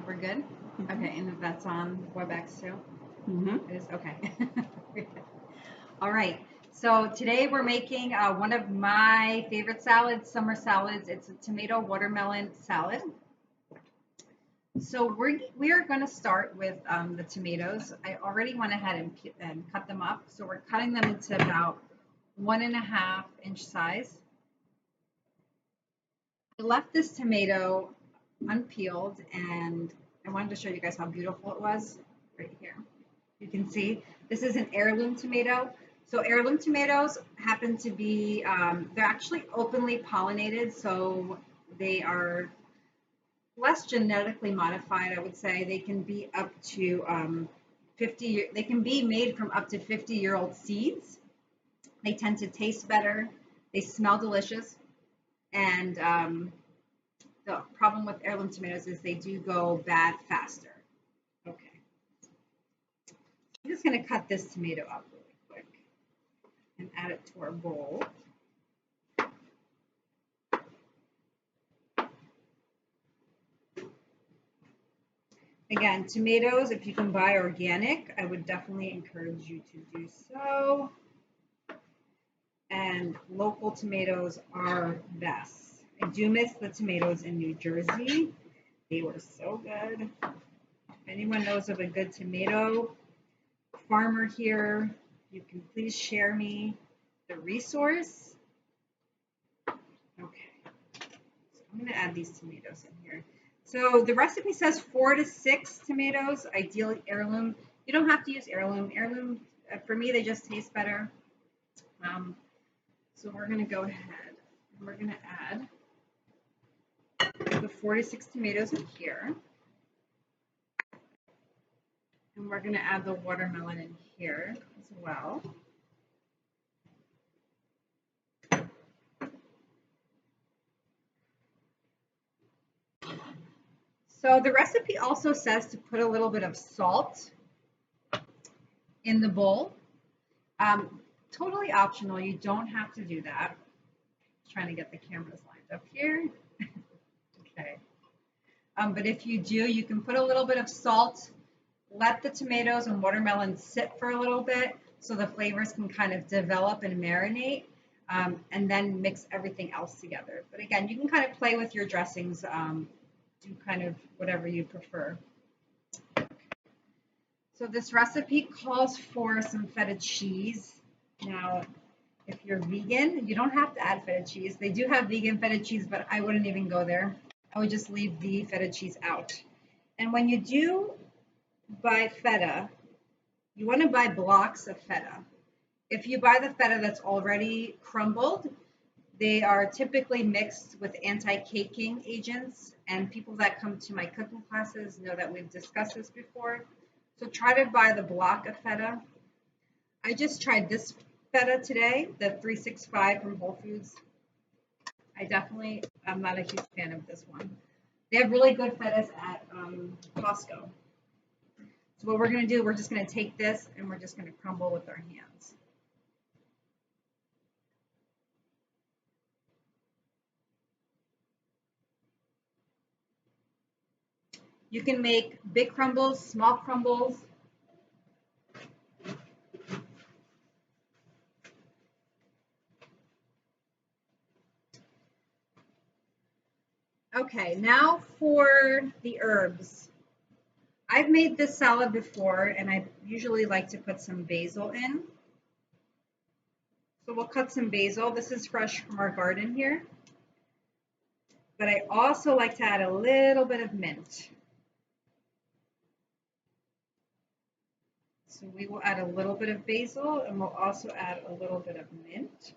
We're good? Okay, and if that's on WebEx too? Mm-hmm. It is? Okay. All right. So today we're making one of my favorite salads, summer salads. It's a tomato watermelon salad. So we are going to start with the tomatoes. I already went ahead and cut them up. So we're cutting them into about 1.5 inch size. I left this tomato unpeeled and I wanted to show you guys how beautiful it was right here. You can see this is an heirloom tomato. So heirloom tomatoes happen to be, they're actually openly pollinated. So they are less genetically modified, I would say. They can be up to 50, they can be made from up to 50-year-old seeds. They tend to taste better. They smell delicious. And the problem with heirloom tomatoes is they do go bad faster. Okay. I'm just going to cut this tomato up really quick and add it to our bowl. Again, tomatoes, if you can buy organic, I would definitely encourage you to do so. And local tomatoes are best. I do miss the tomatoes in New Jersey. They were so good. If anyone knows of a good tomato farmer here, you can please share me the resource. Okay, so I'm going to add these tomatoes in here. So the recipe says 4 to 6 tomatoes, ideally heirloom. You don't have to use heirloom. Heirloom, for me, they just taste better. So we're going to go ahead and we're going to add the 4 to 6 tomatoes in here. And we're going to add the watermelon in here as well. So the recipe also says to put a little bit of salt in the bowl. Totally optional. You don't have to do that. Trying to get the cameras lined up here. Okay. But if you do, you can put a little bit of salt. Let the tomatoes and watermelon sit for a little bit so the flavors can kind of develop and marinate, and then mix everything else together. But again, you can kind of play with your dressings, do kind of whatever you prefer. So this recipe calls for some feta cheese. Now, if you're vegan, you don't have to add feta cheese. They do have vegan feta cheese, but I wouldn't even go there. I would just leave the feta cheese out. And when you do buy feta, you want to buy blocks of feta. If you buy the feta that's already crumbled, they are typically mixed with anti-caking agents, and people that come to my cooking classes know that we've discussed this before. So try to buy the block of feta. I just tried this feta today, the 365 from Whole Foods. I'm not a huge fan of this one. They have really good fetas at Costco. So what we're going to do, we're just going to take this and we're just going to crumble with our hands. You can make big crumbles, small crumbles. Okay, now for the herbs. I've made this salad before and I usually like to put some basil in. So we'll cut some basil. This is fresh from our garden here. But I also like to add a little bit of mint. So we will add a little bit of basil and we'll also add a little bit of mint.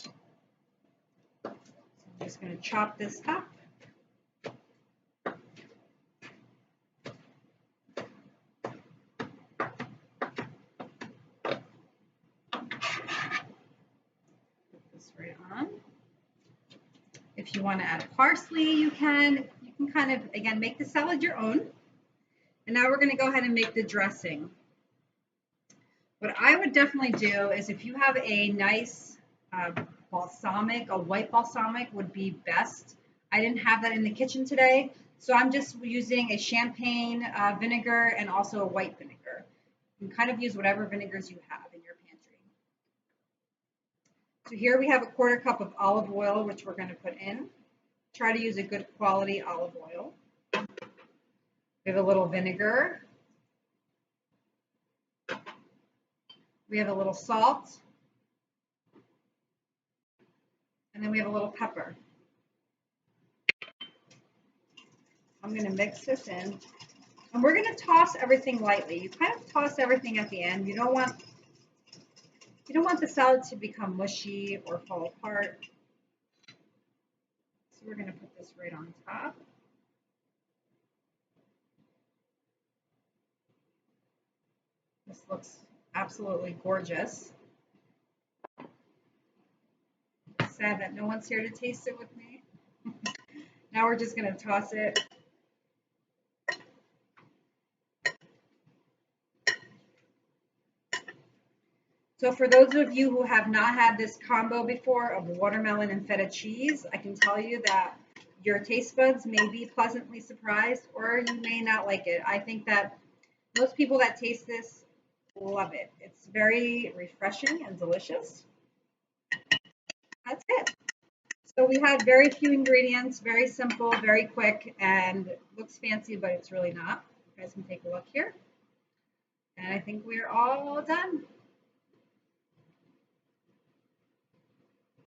So I'm just going to chop this up. Right on. If you want to add parsley, you can. You can kind of, again, make the salad your own. And now we're going to go ahead and make the dressing. What I would definitely do is if you have a nice balsamic, a white balsamic would be best. I didn't have that in the kitchen today, so I'm just using a champagne vinegar and also a white vinegar. You can kind of use whatever vinegars you have in your pantry. So here we have a quarter cup of olive oil, which we're going to put in. Try to use a good quality olive oil. We have a little vinegar. We have a little salt. And then we have a little pepper. I'm going to mix this in. And we're going to toss everything lightly. You kind of toss everything at the end. You don't want the salad to become mushy or fall apart. So we're going to put this right on top. This looks absolutely gorgeous. Sad that no one's here to taste it with me. Now we're just going to toss it. So for those of you who have not had this combo before of watermelon and feta cheese, I can tell you that your taste buds may be pleasantly surprised, or you may not like it. I think that most people that taste this love it. It's very refreshing and delicious. That's it. So we had very few ingredients, very simple, very quick, and looks fancy, but it's really not. You guys can take a look here. And I think we're all done.